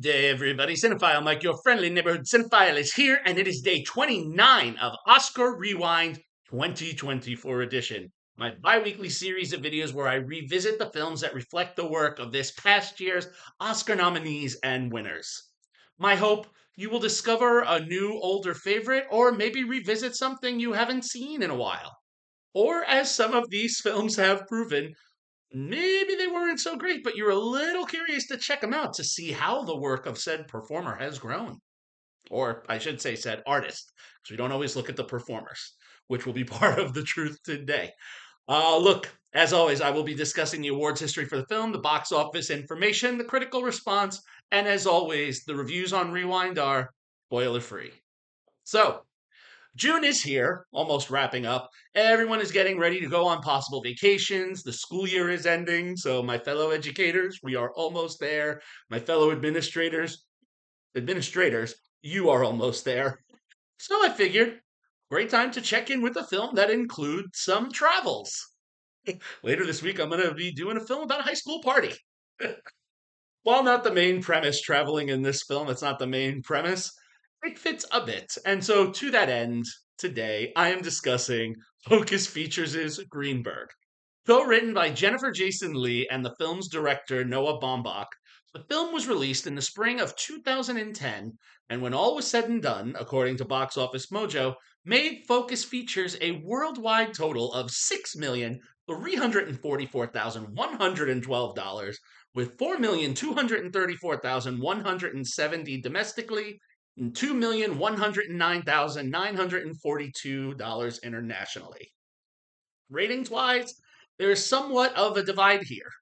Day, everybody. Cinephile Mike, your friendly neighborhood cinephile, is here, and it is day 29 of Oscar Rewind 2024 edition, my bi-weekly series of videos where I revisit the films that reflect the work of this past year's Oscar nominees and winners. My hope, you will discover a new, older favorite, or maybe revisit something you haven't seen in a while. Or, as some of these films have proven, maybe they weren't so great, but you're a little curious to check them out to see how the work of said performer has grown. Or I should say, said artist, because we don't always look at the performers, which will be part of the truth today. Look, as always, I will be discussing the awards history for the film, the box office information, the critical response, and as always, the reviews on Rewind are spoiler free. So, June is here, almost wrapping up. Everyone is getting ready to go on possible vacations. The school year is ending. So, my fellow educators, we are almost there. My fellow administrators, you are almost there. So, I figured, great time to check in with a film that includes some travels. Later this week, I'm going to be doing a film about a high school party. While not the main premise, traveling in this film, it's not the main premise, it fits a bit. And so, to that end, today I am discussing Focus Features' Greenberg. Co-written by Jennifer Jason Leigh and the film's director Noah Baumbach, the film was released in the spring of 2010, and when all was said and done, according to Box Office Mojo, made Focus Features a worldwide total of $6,344,112, with $4,234,170 domestically and $2,109,942 internationally. Ratings wise, there is somewhat of a divide here.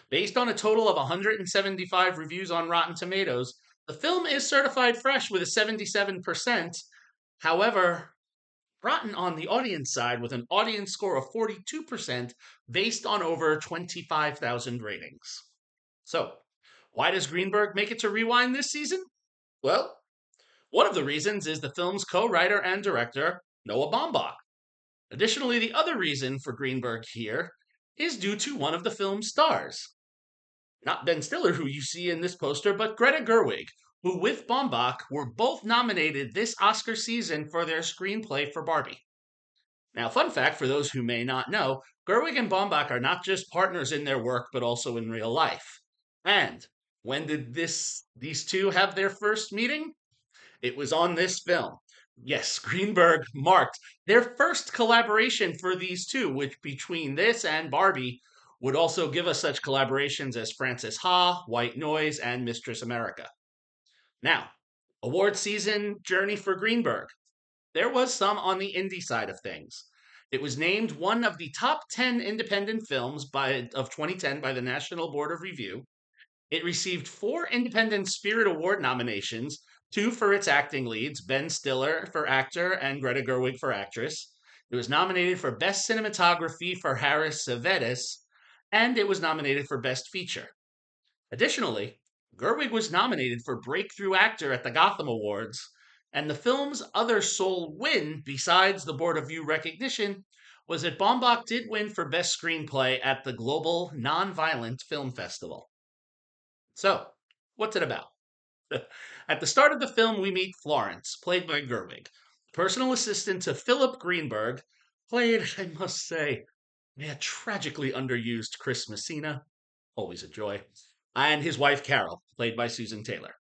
Based on a total of 175 reviews on Rotten Tomatoes, the film is certified fresh with a 77%. However, rotten on the audience side with an audience score of 42% based on over 25,000 ratings. So, why does Greenberg make it to Rewind this season? Well, one of the reasons is the film's co-writer and director, Noah Baumbach. Additionally, the other reason for Greenberg here is due to one of the film's stars. Not Ben Stiller, who you see in this poster, but Greta Gerwig, who with Baumbach were both nominated this Oscar season for their screenplay for Barbie. Now, fun fact for those who may not know, Gerwig and Baumbach are not just partners in their work, but also in real life. And when did these two have their first meeting? It was on this film. Yes, Greenberg marked their first collaboration for these two, which between this and Barbie would also give us such collaborations as Frances Ha, White Noise, and Mistress America. Now, award season journey for Greenberg. There was some on the indie side of things. It was named one of the top 10 independent films of 2010 by the National Board of Review. It received 4 Independent Spirit Award nominations, 2 for its acting leads, Ben Stiller for actor and Greta Gerwig for actress. It was nominated for Best Cinematography for Harris Savedes, and it was nominated for Best Feature. Additionally, Gerwig was nominated for Breakthrough Actor at the Gotham Awards, and the film's other sole win, besides the Board of View recognition, was that Baumbach did win for Best Screenplay at the Global Nonviolent Film Festival. So, what's it about? At the start of the film, we meet Florence, played by Gerwig, personal assistant to Philip Greenberg, played, I must say, by a tragically underused Chris Messina, always a joy, and his wife Carol, played by Susan Taylor.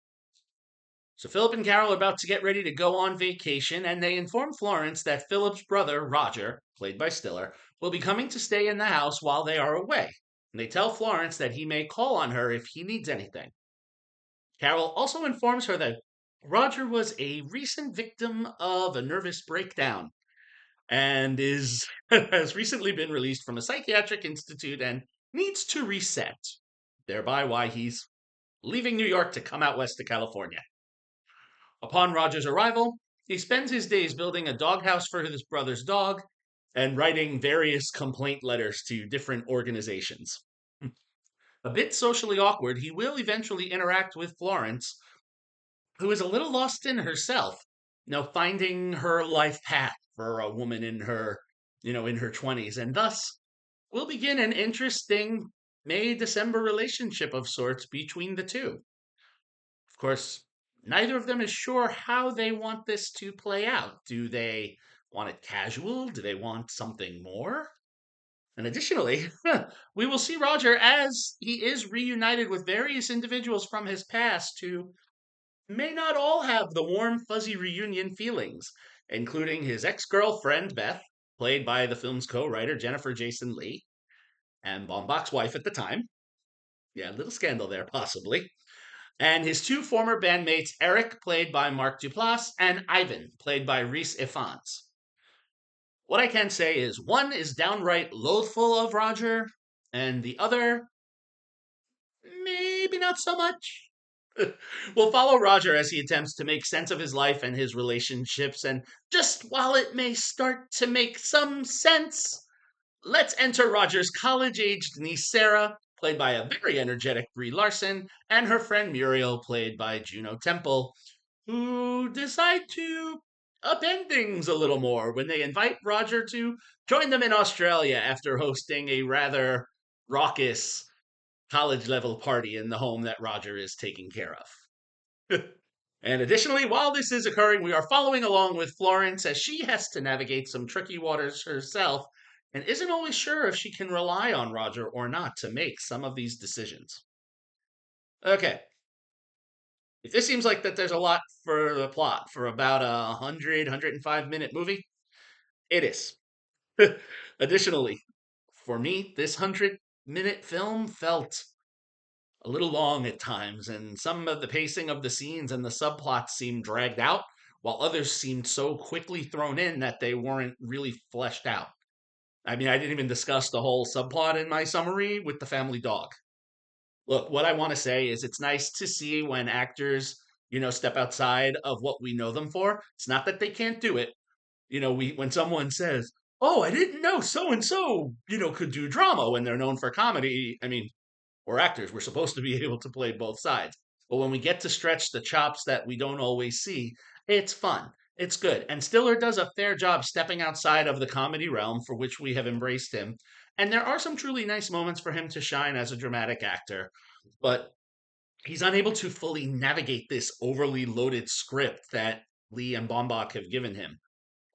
So Philip and Carol are about to get ready to go on vacation, and they inform Florence that Philip's brother, Roger, played by Stiller, will be coming to stay in the house while they are away. And they tell Florence that he may call on her if he needs anything. Carol also informs her that Roger was a recent victim of a nervous breakdown and is has recently been released from a psychiatric institute and needs to reset, thereby why he's leaving New York to come out west to California. Upon Roger's arrival, he spends his days building a doghouse for his brother's dog and writing various complaint letters to different organizations. A bit socially awkward, he will eventually interact with Florence, who is a little lost in herself, finding her life path for a woman in her, in her 20s, and thus will begin an interesting May December relationship of sorts between the two. Of course, neither of them is sure how they want this to play out. Do they want it casual? Do they want something more? And additionally, we will see Roger as he is reunited with various individuals from his past who may not all have the warm, fuzzy reunion feelings, including his ex girlfriend, Beth, played by the film's co writer, Jennifer Jason Leigh, and Baumbach's wife at the time. Yeah, a little scandal there, possibly. And his two former bandmates, Eric, played by Mark Duplass, and Ivan, played by Rhys Ifans. What I can say is one is downright loathful of Roger, and the other, maybe not so much. We'll follow Roger as he attempts to make sense of his life and his relationships, and just while it may start to make some sense, let's enter Roger's college aged niece Sarah, played by a very energetic Brie Larson, and her friend Muriel, played by Juno Temple, who decide to upend things a little more when they invite Roger to join them in Australia after hosting a rather raucous college level party in the home that Roger is taking care of. And additionally, while this is occurring, we are following along with Florence as she has to navigate some tricky waters herself and isn't always sure if she can rely on Roger or not to make some of these decisions. Okay, if this seems like that there's a lot for the plot for about a 105-minute movie, it is. Additionally, for me, this 100-minute film felt a little long at times, and some of the pacing of the scenes and the subplots seemed dragged out, while others seemed so quickly thrown in that they weren't really fleshed out. I mean, I didn't even discuss the whole subplot in my summary with the family dog. Look, what I want to say is it's nice to see when actors, step outside of what we know them for. It's not that they can't do it. We when someone says, "Oh, I didn't know so and so, could do drama," when they're known for comedy. I mean, we're actors. We're supposed to be able to play both sides. But when we get to stretch the chops that we don't always see, it's fun. It's good. And Stiller does a fair job stepping outside of the comedy realm for which we have embraced him. And there are some truly nice moments for him to shine as a dramatic actor. But he's unable to fully navigate this overly loaded script that Lee and Baumbach have given him.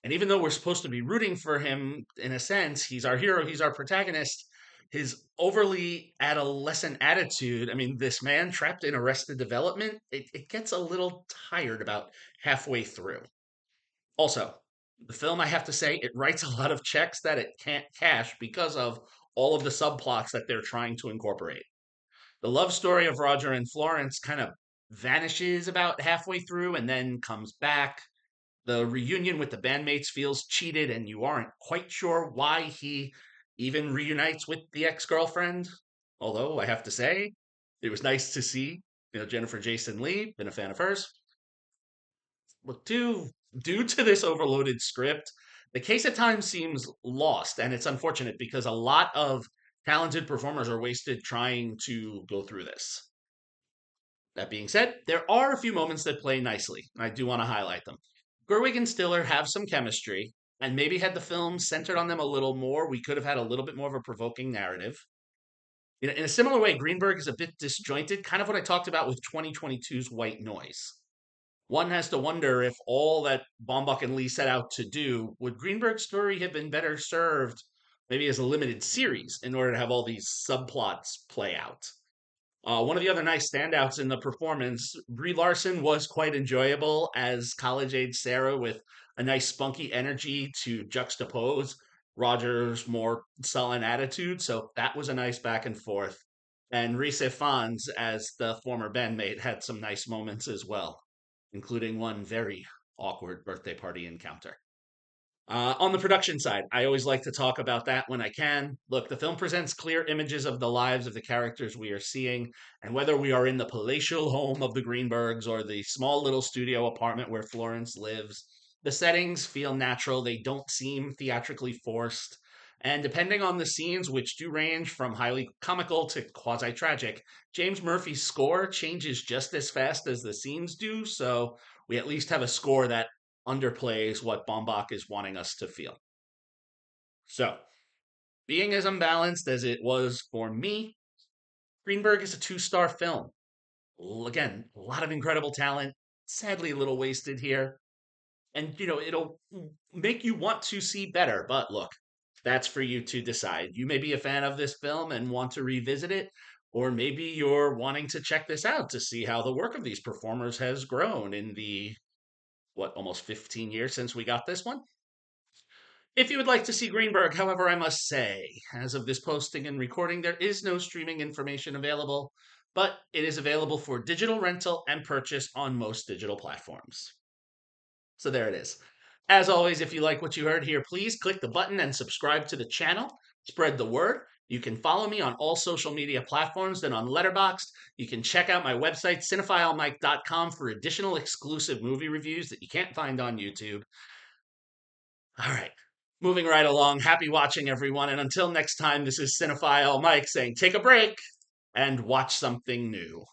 And even though we're supposed to be rooting for him in a sense, he's our hero, he's our protagonist. His overly adolescent attitude, I mean, this man trapped in arrested development, it gets a little tired about halfway through. Also, the film, I have to say, it writes a lot of checks that it can't cash because of all of the subplots that they're trying to incorporate. The love story of Roger and Florence kind of vanishes about halfway through and then comes back. The reunion with the bandmates feels cheated, and you aren't quite sure why he even reunites with the ex girlfriend. Although, I have to say, it was nice to see, Jennifer Jason Leigh, been a fan of hers. But due to this overloaded script, the case at times seems lost, and it's unfortunate because a lot of talented performers are wasted trying to go through this. That being said, there are a few moments that play nicely, and I do want to highlight them. Gerwig and Stiller have some chemistry, and maybe had the film centered on them a little more, we could have had a little bit more of a provoking narrative. In a similar way, Greenberg is a bit disjointed, kind of what I talked about with 2022's White Noise. One has to wonder if all that Baumbach and Lee set out to do, would Greenberg's story have been better served maybe as a limited series in order to have all these subplots play out? One of the other nice standouts in the performance, Brie Larson was quite enjoyable as college age Sarah with a nice spunky energy to juxtapose Roger's more sullen attitude. So that was a nice back and forth. And Rhys Ifans as the former bandmate had some nice moments as well, including one very awkward birthday party encounter. On the production side, I always like to talk about that when I can. Look, the film presents clear images of the lives of the characters we are seeing, and whether we are in the palatial home of the Greenbergs or the small little studio apartment where Florence lives, the settings feel natural, they don't seem theatrically forced. And depending on the scenes, which do range from highly comical to quasi tragic, James Murphy's score changes just as fast as the scenes do, so we at least have a score that underplays what Baumbach is wanting us to feel. So, being as unbalanced as it was for me, Greenberg is a two-star film. Again, a lot of incredible talent, sadly a little wasted here. And, it'll make you want to see better. But look, that's for you to decide. You may be a fan of this film and want to revisit it, or maybe you're wanting to check this out to see how the work of these performers has grown in the, what, almost 15 years since we got this one. If you would like to see Greenberg, however, I must say, as of this posting and recording, there is no streaming information available, but it is available for digital rental and purchase on most digital platforms. So there it is. As always, if you like what you heard here, please click the button and subscribe to the channel. Spread the word. You can follow me on all social media platforms and on Letterboxd. You can check out my website, cinephilemike.com, for additional exclusive movie reviews that you can't find on YouTube. All right. Moving right along. Happy watching, everyone. And until next time, this is Cinephile Mike saying take a break and watch something new.